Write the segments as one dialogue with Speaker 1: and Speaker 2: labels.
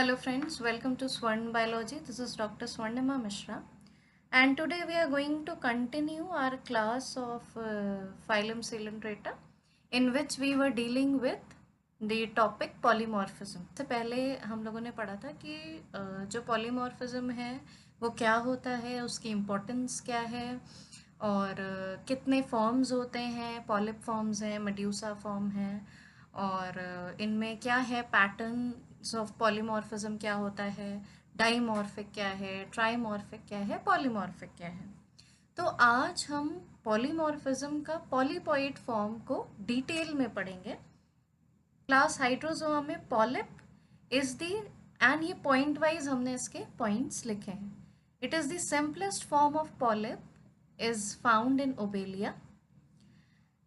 Speaker 1: Hello friends, welcome to Swarn Biology. This is Dr. Swarnima Mishra, and today we are going to continue our class of phylum Coelenterata, in which we were dealing with the topic polymorphism. से पहले हम लोगों ने पढ़ा था कि जो polymorphism है वो क्या होता है, उसकी importance क्या है और कितने forms होते हैं, polyp forms हैं, medusa form है और इनमें क्या है पैटर्न्स ऑफ पॉलीमॉर्फिज्म क्या होता है, डाइमॉर्फिक क्या है, ट्राइमॉर्फिक क्या है, पॉलीमॉर्फिक क्या है। तो आज हम पॉलीमॉर्फिज्म का पॉलीपॉइड फॉर्म को डिटेल में पढ़ेंगे। क्लास हाइड्रोजोआ में पॉलिप इज द एंड ये पॉइंट वाइज हमने इसके पॉइंट्स लिखे हैं। It is the simplest form of polyp is found in Obelia.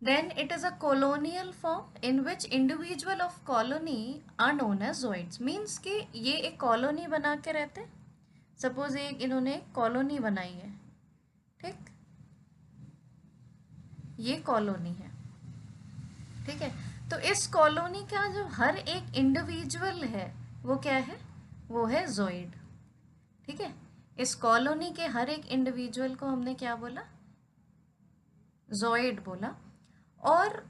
Speaker 1: Then it is a colonial form in which individual of colony are known as zooids. Means कि ये एक colony बना के रहते हैं. सपोज एक इन्होंने कॉलोनी बनाई है, ठीक, ये कॉलोनी है, ठीक है। तो इस कॉलोनी का जो हर एक इंडिविजुअल है वो क्या है, वो है जोइड, ठीक है। इस कॉलोनी के हर एक इंडिविजुअल को हमने क्या बोला, जोइड बोला। और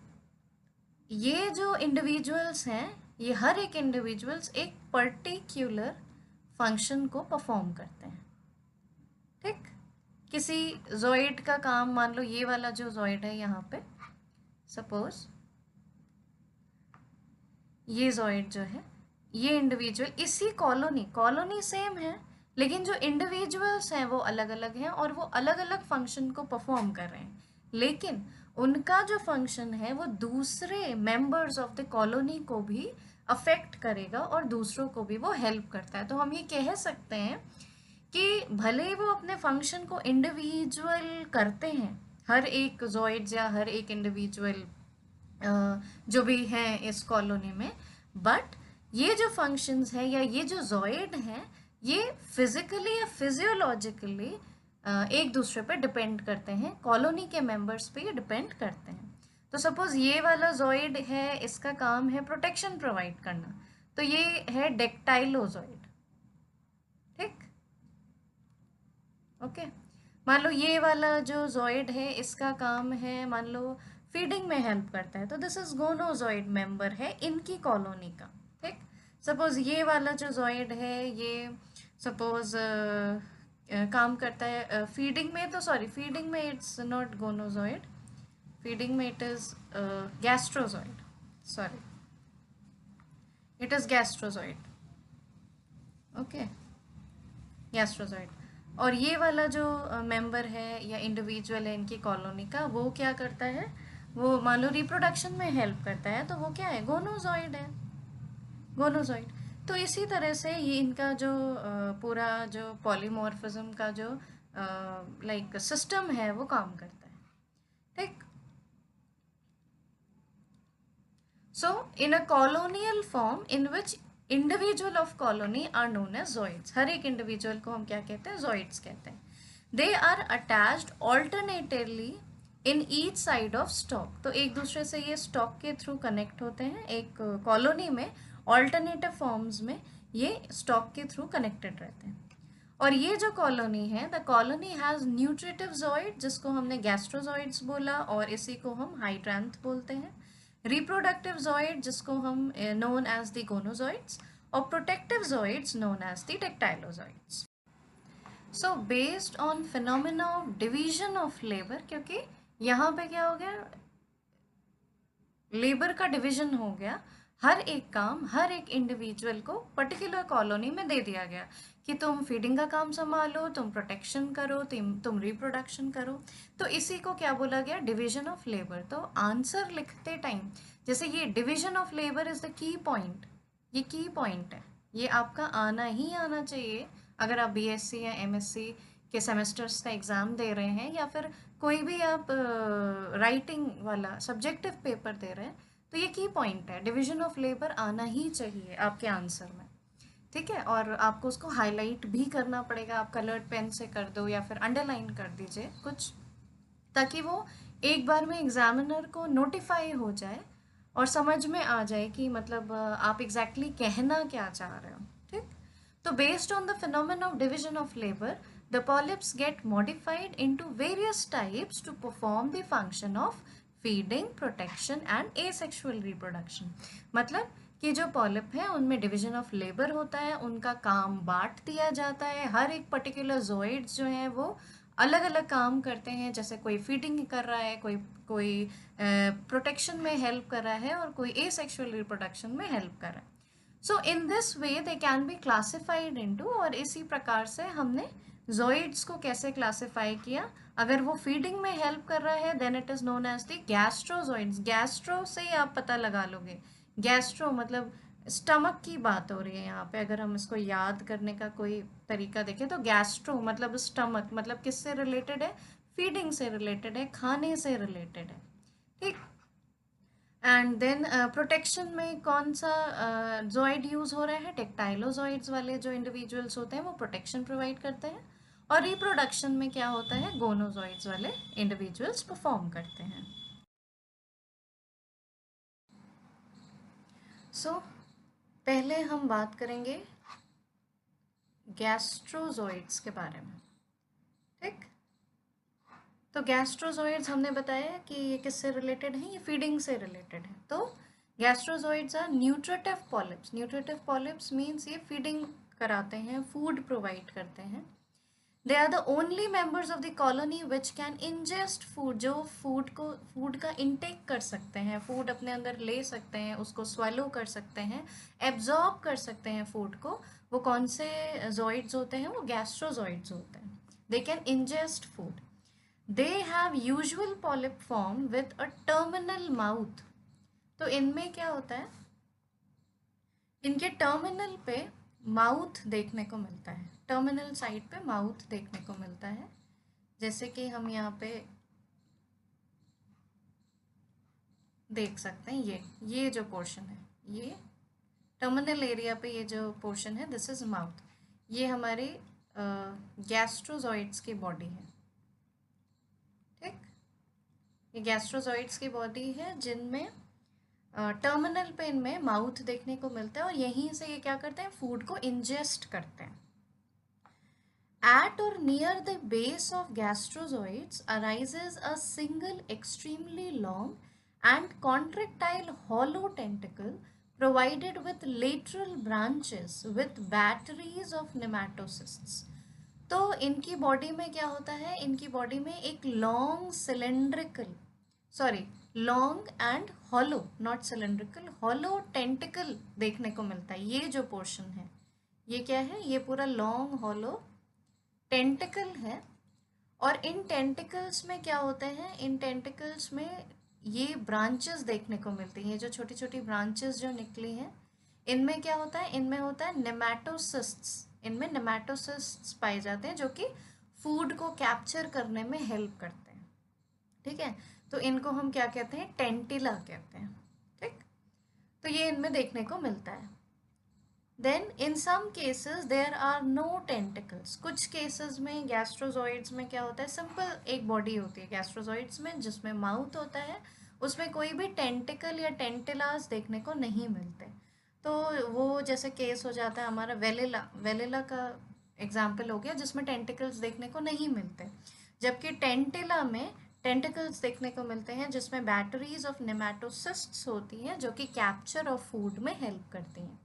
Speaker 1: ये जो इंडिविजुअल्स हैं, ये हर एक इंडिविजुअल्स एक पर्टिकुलर फंक्शन को परफॉर्म करते हैं, ठीक। किसी जोइड का काम, मान लो ये वाला जो जोइड है यहाँ पे, सपोज ये जोइड जो है, ये इंडिविजुअल इसी कॉलोनी सेम है, लेकिन जो इंडिविजुअल्स हैं वो अलग अलग हैं और वो अलग अलग फंक्शन को परफॉर्म कर रहे हैं, लेकिन उनका जो फंक्शन है वो दूसरे मेंबर्स ऑफ द कॉलोनी को भी अफेक्ट करेगा और दूसरों को भी वो हेल्प करता है। तो हम ये कह सकते हैं कि भले वो अपने फंक्शन को इंडिविजुअल करते हैं, हर एक जोइड्स या हर एक इंडिविजुअल जो भी हैं इस कॉलोनी में, बट ये जो फंक्शंस हैं या ये जो जोइड हैं, ये फिजिकली या फिजियोलॉजिकली एक दूसरे पे डिपेंड करते हैं, कॉलोनी के मेंबर्स पे ये डिपेंड करते हैं। तो सपोज ये वाला जोइड है, इसका काम है प्रोटेक्शन प्रोवाइड करना, तो ये है डेक्टाइलोजोइड, ठीक, ओके। मान लो ये वाला जो जोइड है, इसका काम है मान लो फीडिंग में हेल्प करता है, तो दिस इज गोनोजोइड मेंबर है इनकी कॉलोनी का, ठीक। सपोज ये वाला जो जोइड है, ये सपोज काम करता है फीडिंग में, तो सॉरी फीडिंग में इट्स नॉट गोनोजोइड, फीडिंग में it is gastrozooid, sorry it is gastrozooid, okay, gastrozooid. और ये वाला जो मेंबर है या इंडिविजुअल है इनकी कॉलोनी का, वो क्या करता है, वो मान लो रिप्रोडक्शन में हेल्प करता है, तो वो क्या है, गोनोजोइड है, गोनोजोइड। तो इसी तरह से ये इनका जो पूरा जो पॉलीमॉर्फिज्म का जो लाइक सिस्टम है वो काम करता है, ठीक। So in a colonial form in which individual of colony are known as zooids, हर एक इंडिविजुअल को हम क्या कहते हैं, जोइड्स कहते हैं। They are attached alternatively in each side of stalk, तो एक दूसरे से ये स्टॉक के थ्रू कनेक्ट होते हैं, एक कॉलोनी में ऑल्टरनेटिव फॉर्म्स में ये स्टॉक के थ्रू कनेक्टेड रहते हैं। और ये जो कॉलोनी है, the colony has nutritive joyed, जिसको हमने गैस्ट्रोजोइड्स बोला और इसी को हम हाइड्रैंथ बोलते हैं, रिप्रोडक्टिव जोइड जिसको हम नोन एज द गोनोजोइड्स, और protective zooids known as the dactylozooids. So based on phenomena of division of labour, क्योंकि यहाँ पे क्या हो गया, लेबर का डिवीजन हो गया, हर एक काम हर एक इंडिविजुअल को पर्टिकुलर कॉलोनी में दे दिया गया कि तुम फीडिंग का काम संभालो, तुम प्रोटेक्शन करो, तुम रिप्रोडक्शन करो, तो इसी को क्या बोला गया, डिवीजन ऑफ लेबर। तो आंसर लिखते टाइम जैसे ये division of labour is the key point, ये की पॉइंट है, ये आपका आना ही आना चाहिए अगर आप बीएससी या एमएससी के सेमेस्टर्स का एग्ज़ाम दे रहे हैं या फिर कोई भी आप राइटिंग वाला सब्जेक्टिव पेपर दे रहे हैं, तो ये की पॉइंट है, डिवीजन ऑफ लेबर आना ही चाहिए आपके आंसर में, ठीक है। और आपको उसको हाईलाइट भी करना पड़ेगा, आप कलर्ड पेन से कर दो या फिर अंडरलाइन कर दीजिए कुछ, ताकि वो एक बार में एग्जामिनर को नोटिफाई हो जाए और समझ में आ जाए कि मतलब आप एग्जैक्टली कहना क्या चाह रहे हो, ठीक। तो based on the phenomena of division of labour, the polyps get modified into various types to perform the function of feeding, protection and asexual reproduction. मतलब कि जो पॉलिप है उनमें डिवीजन ऑफ लेबर होता है, उनका काम बांट दिया जाता है, हर एक पर्टिकुलर जोइड्स जो हैं वो अलग अलग काम करते हैं, जैसे कोई फीडिंग कर रहा है, कोई प्रोटेक्शन में हेल्प कर रहा है और कोई एसेक्सुअल रिप्रोडक्शन में हेल्प कर रहा है। So in this way they can be classified into, और इसी प्रकार से हमने जोइड्स को कैसे क्लासिफाई किया। अगर वो फीडिंग में हेल्प कर रहा है then it is known as the gastrozooids. Gastro से ही आप पता लगा लोगे, गैस्ट्रो मतलब स्टमक की बात हो रही है यहाँ पे। अगर हम इसको याद करने का कोई तरीका देखें तो गैस्ट्रो मतलब स्टमक, मतलब किससे रिलेटेड है, फीडिंग से रिलेटेड है, खाने से रिलेटेड है, ठीक। एंड देन प्रोटेक्शन में कौन सा जोइड यूज हो रहा है, टेक्टाइलोजोइड्स वाले जो इंडिविजुअल्स होते हैं वो प्रोटेक्शन प्रोवाइड करते हैं, और रिप्रोडक्शन में क्या होता है, गोनोजोइड्स वाले इंडिविजुअल्स परफॉर्म करते हैं। सो पहले हम बात करेंगे गैस्ट्रोजोइड्स के बारे में, ठीक। तो गैस्ट्रोजोइड्स हमने बताया कि ये किससे रिलेटेड है, ये फीडिंग से रिलेटेड है। तो gastrozooids are nutritive polyps. Nutritive polyps means ये फीडिंग कराते हैं, फूड प्रोवाइड करते हैं। They are the only members of the colony which can ingest food, जो फूड का इंटेक कर सकते हैं, फूड अपने अंदर ले सकते हैं, उसको स्वेलो कर सकते हैं, एब्जॉर्ब कर सकते हैं फूड को। वो कौन से जोइड्स होते हैं, वो गैस्ट्रोजोइड्स होते हैं। They can ingest food. They have usual polyp form with a terminal mouth। तो इनमें क्या होता है, इनके टर्मिनल पे माउथ देखने को मिलता है, टर्मिनल साइड पे माउथ देखने को मिलता है। जैसे कि हम यहाँ पे देख सकते हैं, ये जो पोर्शन है, ये टर्मिनल एरिया पे ये जो पोर्शन है, दिस इज माउथ। ये हमारी गैस्ट्रोजॉइड्स की बॉडी है, ठीक। ये गैस्ट्रोजॉइड्स की बॉडी है जिनमें टर्मिनल पे इनमें माउथ देखने को मिलता है, और यहीं से ये क्या करते हैं, फूड को इंजेस्ट करते हैं। At or near the base of gastrozoids arises a single extremely long and contractile hollow tentacle provided with lateral branches with batteries of nematocysts। तो इनकी बॉडी में क्या होता है, इनकी बॉडी में एक long cylindrical, long and hollow, not cylindrical, hollow tentacle देखने को मिलता है। ये जो पोर्शन है ये क्या है, ये पूरा लॉन्ग हॉलो टेंटिकल है। और इन टेंटिकल्स में क्या होते हैं, इन टेंटिकल्स में ये ब्रांचेस देखने को मिलती हैं, जो छोटी छोटी ब्रांचेस जो निकली हैं, इनमें क्या होता है, इनमें होता है नेमाटोसिस्ट्स। इनमें नेमाटोसिस्ट्स पाए जाते हैं जो कि फूड को कैप्चर करने में हेल्प करते हैं, ठीक है। तो इनको हम क्या कहते हैं, टेंटिला कहते हैं, ठीक। तो ये इनमें देखने को मिलता है। Then in some cases there are no tentacles. कुछ केसेस में गैस्ट्रोजॉइड्स में क्या होता है, सिंपल एक बॉडी होती है गैस्ट्रोजॉइड्स में जिसमें माउथ होता है, उसमें कोई भी टेंटिकल या टेंटिलास देखने को नहीं मिलते। तो वो जैसे केस हो जाता है हमारा वेलिला का एग्जाम्पल हो गया, जिसमें टेंटिकल्स देखने को नहीं मिलते। जबकि टेंटिला में टेंटिकल्स देखने को मिलते हैं, जिसमें बैटरीज ऑफ नेमाटोसिस्ट्स होती हैं जो कि कैप्चर ऑफ फूड में हेल्प करती हैं।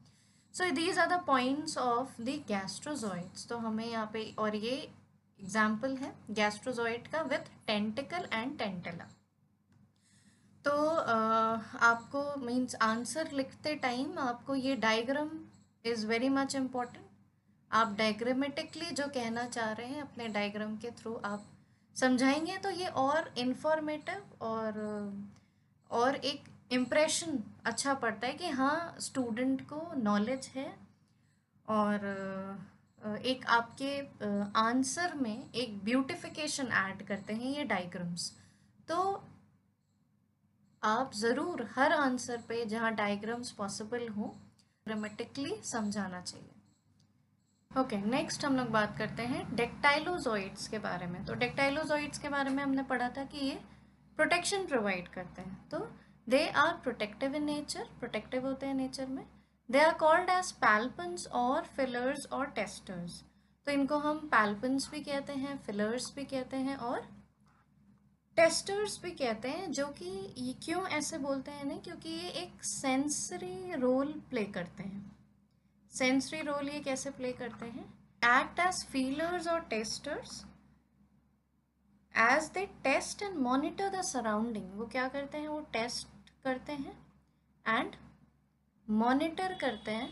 Speaker 1: So these are the points of the gastrozooids. तो हमें यहाँ पे, और ये एग्जाम्पल है गैस्ट्रोजॉइड का विथ टेंटिकल एंड टेंटिला। तो आपको मीन्स आंसर लिखते टाइम आपको ये diagram is very much important. आप डायग्रामेटिकली जो कहना चाह रहे हैं अपने डायग्राम के थ्रू आप समझाएंगे तो ये और इन्फॉर्मेटिव और एक इम्प्रेशन अच्छा पड़ता है कि हाँ स्टूडेंट को नॉलेज है, और एक आपके आंसर में एक ब्यूटिफिकेशन ऐड करते हैं ये डायग्राम्स। तो आप ज़रूर हर आंसर पे जहाँ डायग्राम्स पॉसिबल हो ग्रामेटिकली समझाना चाहिए। ओके, नेक्स्ट हम लोग बात करते हैं डेक्टाइलोजॉइड्स के बारे में। तो डेक्टाइलोजॉइड्स के बारे में हमने पढ़ा था कि ये प्रोटेक्शन प्रोवाइड करते हैं। तो they are protective in nature, protective होते हैं नेचर में। They are called as palpons और फिलर्स और टेस्टर्स। तो इनको हम पैल्पन्स भी कहते हैं, फिलर्स भी कहते हैं और टेस्टर्स भी कहते हैं। जो कि ये क्यों ऐसे बोलते हैं इन्हें, क्योंकि ये एक सेंसरी रोल प्ले करते हैं। सेंसरी रोल ये कैसे प्ले करते हैं, एक्ट एज फीलर्स और testers as they test and monitor the surrounding. वो क्या करते हैं, वो टेस्ट करते हैं एंड मॉनिटर करते हैं।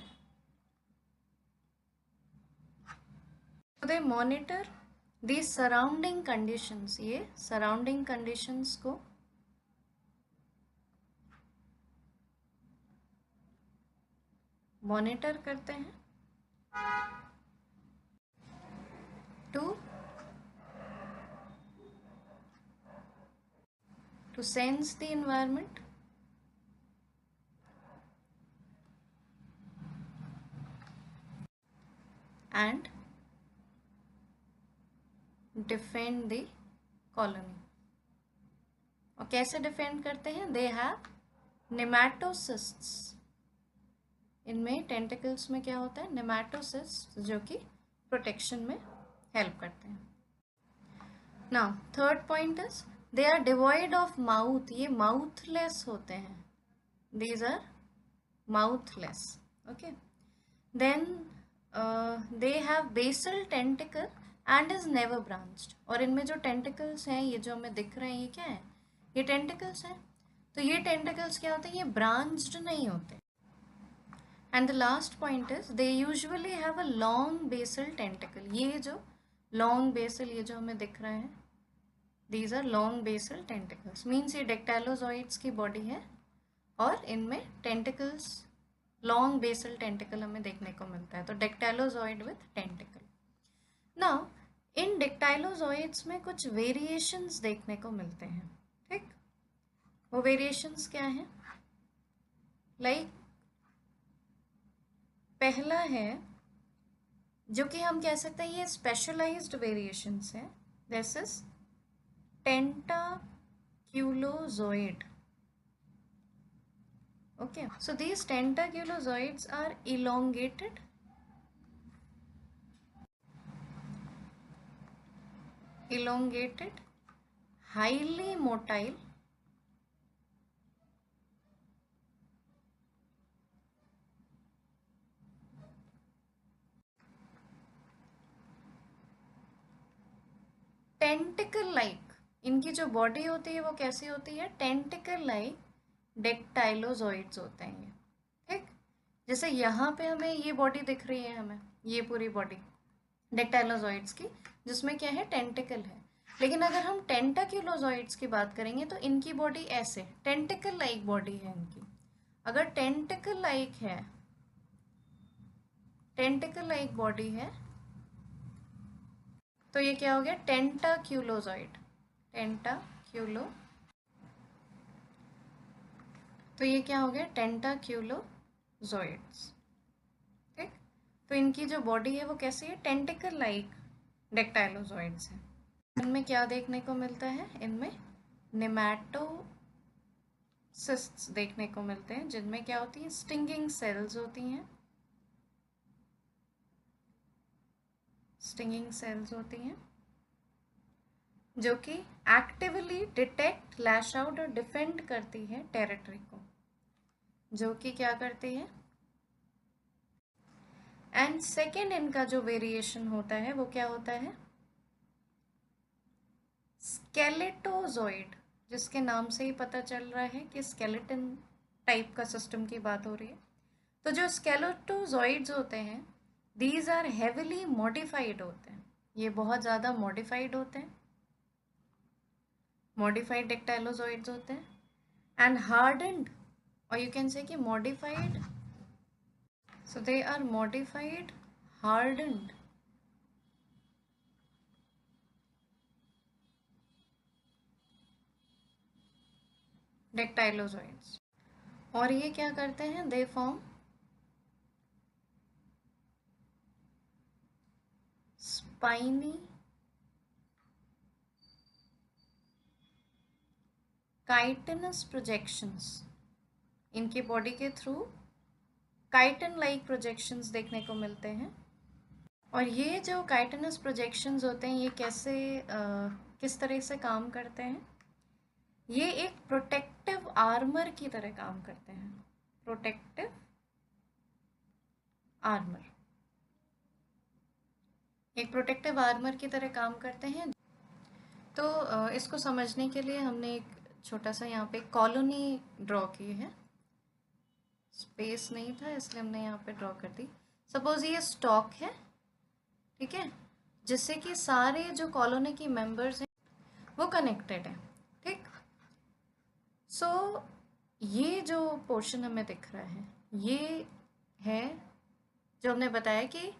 Speaker 1: दे मॉनिटर दी सराउंडिंग कंडीशंस, ये सराउंडिंग कंडीशंस को मॉनिटर करते हैं to sense the environment and defend the colony। और कैसे डिफेंड करते हैं, दे हैव नेमेटोसिस्ट्स। इनमें टेंटिकल्स में क्या होता है, नेमेटोसिस्ट, जो कि प्रोटेक्शन में हेल्प करते हैं। Now third point is they are devoid of mouth. ये माउथलेस होते हैं, these are mouthless. Okay, then they have basal tentacle and is never branched. और इनमें जो टेंटिकल्स हैं, ये जो हमें दिख रहे हैं, ये क्या है, ये टेंटिकल्स हैं। तो ये टेंटिकल्स क्या होते हैं, ये ब्रांच्ड नहीं होते। And the last point is they usually have a long basal tentacle. ये जो लॉन्ग बेसल, ये जो हमें दिख रहा है, these are long basal tentacles. Means ये डेक्टाइलोजॉइड्स की बॉडी है और इनमें टेंटिकल्स, लॉन्ग बेसल टेंटिकल हमें देखने को मिलता है। तो डेक्टाइलोजॉइड विथ टेंटिकल। नाउ इन डेक्टाइलोजॉइड्स में कुछ वेरिएशंस देखने को मिलते हैं। ठीक, वो वेरिएशंस क्या हैं, लाइक पहला है जो कि हम कह सकते हैं ये स्पेशलाइज्ड वेरिएशंस है, this is tentaculozooid. Okay, so these tentaculozoids are elongated, highly motile, tentacle like. इनकी जो बॉडी होती है वो कैसी होती है, टेंटिकल लाइक डेक्टाइलोजॉइड्स होते हैं ये। ठीक, जैसे यहाँ पे हमें ये बॉडी दिख रही है, हमें ये पूरी बॉडी डेक्टाइलोजॉइड्स की, जिसमें क्या है, टेंटिकल है। लेकिन अगर हम टेंटाक्यूलोजॉइड्स की बात करेंगे तो इनकी बॉडी ऐसे टेंटिकल लाइक बॉडी है इनकी। अगर टेंटिकल लाइक है, टेंटिकल लाइक बॉडी है, तो ये क्या हो गया, टेंटाक्यूलोजॉइड। टेंटाक्यूलो, तो ये क्या हो गया, टेंटाक्यूलोजॉइड्स। ठीक, तो इनकी जो बॉडी है वो कैसी है, टेंटिकल लाइक डेक्टाइलोजॉइड्स है। इनमें क्या देखने को मिलता है, इनमें नेमेटोसिस्ट्स देखने को मिलते हैं, जिनमें क्या होती है, स्टिंगिंग सेल्स होती हैं, स्टिंगिंग सेल्स होती हैं, जो कि एक्टिवली डिटेक्ट, लैश आउट और डिफेंड करती है टेरिटरी को, जो कि क्या करती है। एंड सेकेंड इनका जो वेरिएशन होता है वो क्या होता है, स्केलेटोजॉइड, जिसके नाम से ही पता चल रहा है कि स्केलेटन टाइप का सिस्टम की बात हो रही है। तो जो स्केलेटोजॉइड्स होते हैं, दीज आर हेविली मॉडिफाइड होते हैं, ये बहुत ज़्यादा मॉडिफाइड होते हैं, मॉडिफाइड डेक्टाइलोजॉइड्स होते हैं, एंड हार्डन्ड, और यू कैन से कि modified, so they are modified hardened dactylozooids. और ये क्या करते हैं, they form spiny chitinous projections. इनकी बॉडी के थ्रू काइटन लाइक प्रोजेक्शंस देखने को मिलते हैं। और ये जो काइटनस प्रोजेक्शंस होते हैं ये कैसे किस तरह से काम करते हैं, ये एक प्रोटेक्टिव आर्मर की तरह काम करते हैं। प्रोटेक्टिव आर्मर, एक प्रोटेक्टिव आर्मर की तरह काम करते हैं। तो इसको समझने के लिए हमने एक छोटा सा यहाँ पे कॉलोनी ड्रॉ की है। स्पेस नहीं था इसलिए हमने यहाँ पे ड्रॉ कर दी। सपोज ये स्टॉक है, ठीक है, जिससे कि सारे जो कॉलोनी की मेंबर्स हैं वो कनेक्टेड है, ठीक। सो ये जो पोर्शन हमें दिख रहा है ये है जो हमने बताया कि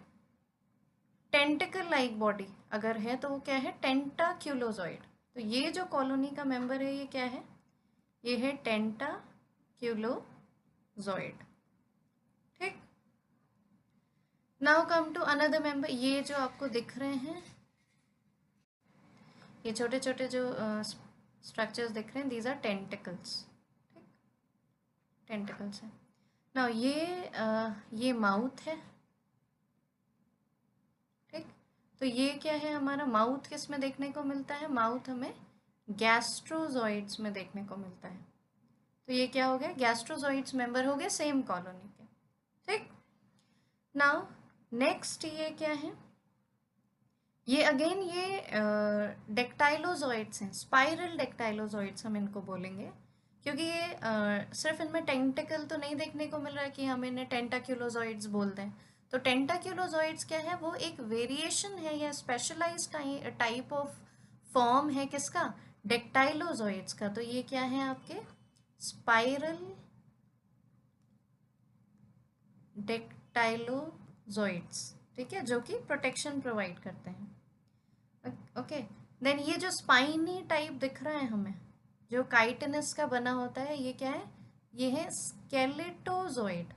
Speaker 1: टेंटिकल लाइक बॉडी अगर है तो वो क्या है, टेंटाक्यूलोजॉइड। तो ये जो कॉलोनी का मेंबर है ये क्या है, ये है टेंटाक्यूलोजॉइड, ठीक। Now come to another member. ये जो आपको दिख रहे हैं ये छोटे छोटे जो स्ट्रक्चर्स दिख रहे हैं, दीज आर टेंटिकल्स, ठीक, टेंटिकल्स है। नाउ ये माउथ है, ठीक। तो ये क्या है हमारा माउथ, किस में देखने को मिलता है, माउथ हमें गैस्ट्रोजॉइड्स में देखने को मिलता है। तो ये क्या हो गया, गैस्ट्रोजॉइड्स मेंबर हो गए सेम कॉलोनी के, ठीक। नाउ नेक्स्ट ये क्या है, ये अगेन ये डेक्टाइलोजॉइड्स हैं, स्पाइरल डेक्टाइलोजॉइड्स हम इनको बोलेंगे, क्योंकि ये सिर्फ इनमें टेंटिकल तो नहीं देखने को मिल रहा है कि हम इन्हें टेंटाक्यूलोजॉइड्स बोल दें। तो टेंटाक्यूलोजॉइड्स क्या है, वो एक वेरिएशन है या स्पेशलाइज्ड टाइप ऑफ फॉर्म है किसका, डेक्टाइलोजॉइड्स का। तो ये क्या है आपके स्पाइरल डेक्टाइलोजॉइड्स, ठीक है, जो कि प्रोटेक्शन प्रोवाइड करते हैं। ओके, देन ये जो स्पाइनी टाइप दिख रहा है हमें जो काइटिनस का बना होता है, ये क्या है, ये है स्केलेटोजॉइड,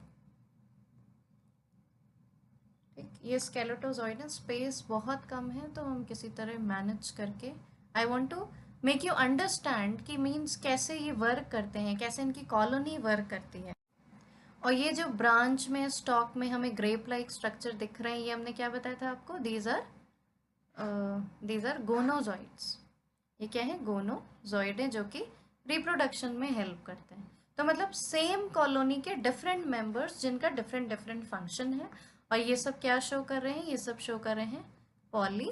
Speaker 1: ठीक। ये स्केलेटोजॉइड है, स्पेस बहुत कम है तो हम किसी तरह मैनेज करके, I want to make you understand कि मीन्स कैसे ये वर्क करते हैं, कैसे इनकी कॉलोनी वर्क करती है। और ये जो ब्रांच में स्टॉक में हमें ग्रेप लाइक स्ट्रक्चर दिख रहे हैं, ये हमने क्या बताया था आपको, दीज आर गोनोजॉइड्स। ये क्या है, गोनोजॉइड है जो कि रिप्रोडक्शन में हेल्प करते हैं। तो मतलब सेम कॉलोनी के डिफरेंट मेंबर्स जिनका डिफरेंट डिफरेंट फंक्शन है। और ये सब क्या शो कर रहे हैं, ये सब शो कर रहे हैं पॉली,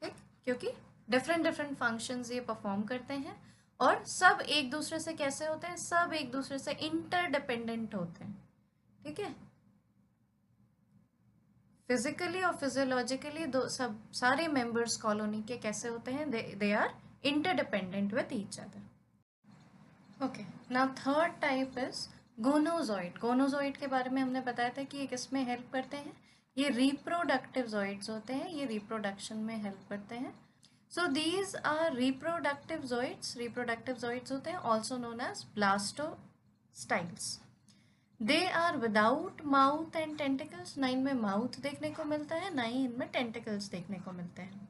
Speaker 1: ठीक, क्योंकि डिफरेंट डिफरेंट फंक्शंस ये परफॉर्म करते हैं और सब एक दूसरे से कैसे होते हैं, सब एक दूसरे से इंटरडिपेंडेंट होते हैं, ठीक है। फिजिकली और फिजियोलॉजिकली दो सब सारे मेंबर्स कॉलोनी के कैसे होते हैं, they are interdependent with each other. Okay, now third type is gonozooid. Gonozooid के बारे में हमने बताया था कि ये किस में हेल्प करते हैं, ये रिप्रोडक्टिव जॉइड्स होते हैं, ये रिप्रोडक्शन में हेल्प करते हैं। So these are reproductive zooids होते हैं, also known as blastostyles. They are without mouth and tentacles, ना इनमें माउथ देखने को मिलता है ना ही इनमें टेंटिकल्स देखने को मिलते हैं।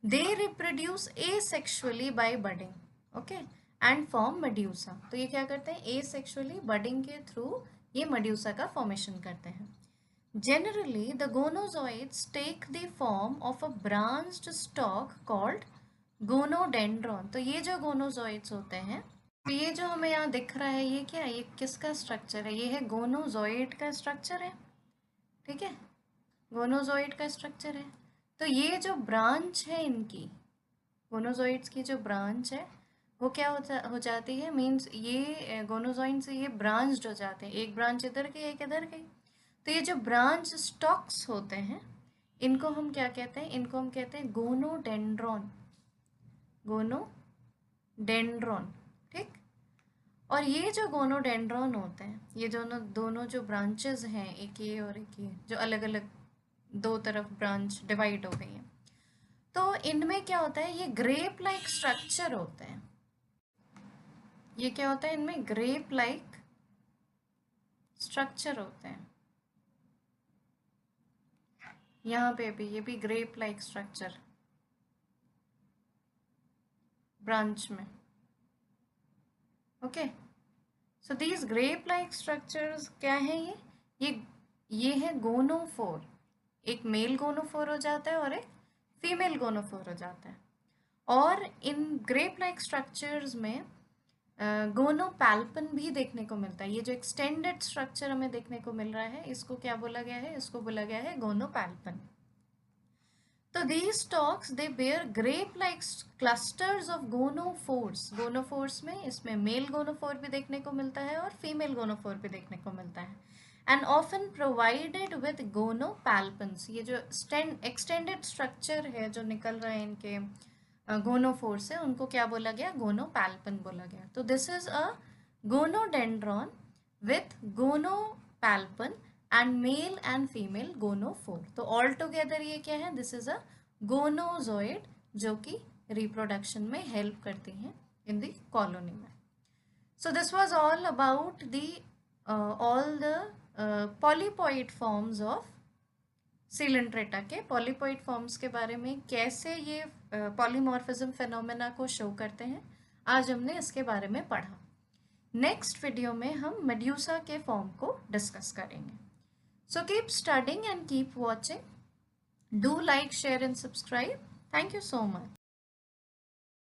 Speaker 1: They reproduce asexually by budding, okay, and form medusa. तो ये क्या करते हैं, एसेक्सुअली बडिंग के थ्रू ये मेड्यूसा का फॉर्मेशन करते हैं। Generally, the gonozoids take the form of a branched stalk called gonodendron. तो ये जो गोनोजॉइड्स होते हैं, तो ये जो हमें यहाँ दिख रहा है ये क्या है, ये किसका स्ट्रक्चर है, ये है गोनोजॉइड का स्ट्रक्चर है, ठीक है, गोनोजॉइड का स्ट्रक्चर है। तो ये जो ब्रांच है इनकी, गोनोजॉइड्स की जो ब्रांच है वो क्या हो जाती है, मीन्स ये गोनोजॉइड से ये ब्रांच्ड हो जाते हैं, एक ब्रांच इधर गई एक इधर गई। तो ये जो ब्रांच स्टॉक्स होते हैं इनको हम क्या कहते हैं, इनको हम कहते हैं गोनोडेंड्रॉन, गोनोडेंड्रॉन, ठीक। और ये जो गोनोडेंड्रॉन होते हैं, ये दोनों जो ब्रांचेस हैं, एक ये और एक ये, जो अलग अलग दो तरफ ब्रांच डिवाइड हो गई है, तो इनमें क्या होता है, ये ग्रेप लाइक स्ट्रक्चर होते हैं। ये क्या होता है, इनमें ग्रेप लाइक स्ट्रक्चर होते हैं। यहाँ पे भी ये भी ग्रेप लाइक स्ट्रक्चर ब्रांच में, okay. So these grape like structures क्या है ये है गोनोफोर। एक मेल गोनोफोर हो जाता है और एक फीमेल गोनोफोर हो जाता है। और इन ग्रेप लाइक स्ट्रक्चर्स में गोनोपैल्पन भी देखने को मिलता है। ये जो एक्सटेंडेड स्ट्रक्चर हमें देखने को मिल रहा है इसको क्या बोला गया है, इसको बोला गया है गोनोपैल्पन। तो these stalks they bear grape-like clusters of gonophores। गोनोफोर्स में इसमें मेल गोनोफोर भी देखने को मिलता है और फीमेल गोनोफोर भी देखने को मिलता है। And often provided with gonopalpons. ये जो एक्सटेंडेड स्ट्रक्चर है जो निकल रहे हैं इनके गोनोफोर से, उनको क्या बोला गया, गोनोपैल्पन बोला गया। तो this is a gonodendron with gonopalpon and male and female gonophore. तो ऑल टुगेदर ये क्या है, दिस इज अ गोनोजोइड जो कि रिप्रोडक्शन में हेल्प करती हैं इन द कॉलोनी में। So this was all about the all the polypoid forms of Coelenterata के पॉलीपॉइड फॉर्म्स के बारे में, कैसे ये पॉलीमॉर्फिज्म फेनोमेना को शो करते हैं, आज हमने इसके बारे में पढ़ा। नेक्स्ट वीडियो में हम मेड्यूसा के फॉर्म को डिस्कस करेंगे। So keep studying and keep watching. Do like, share and subscribe. Thank you so much.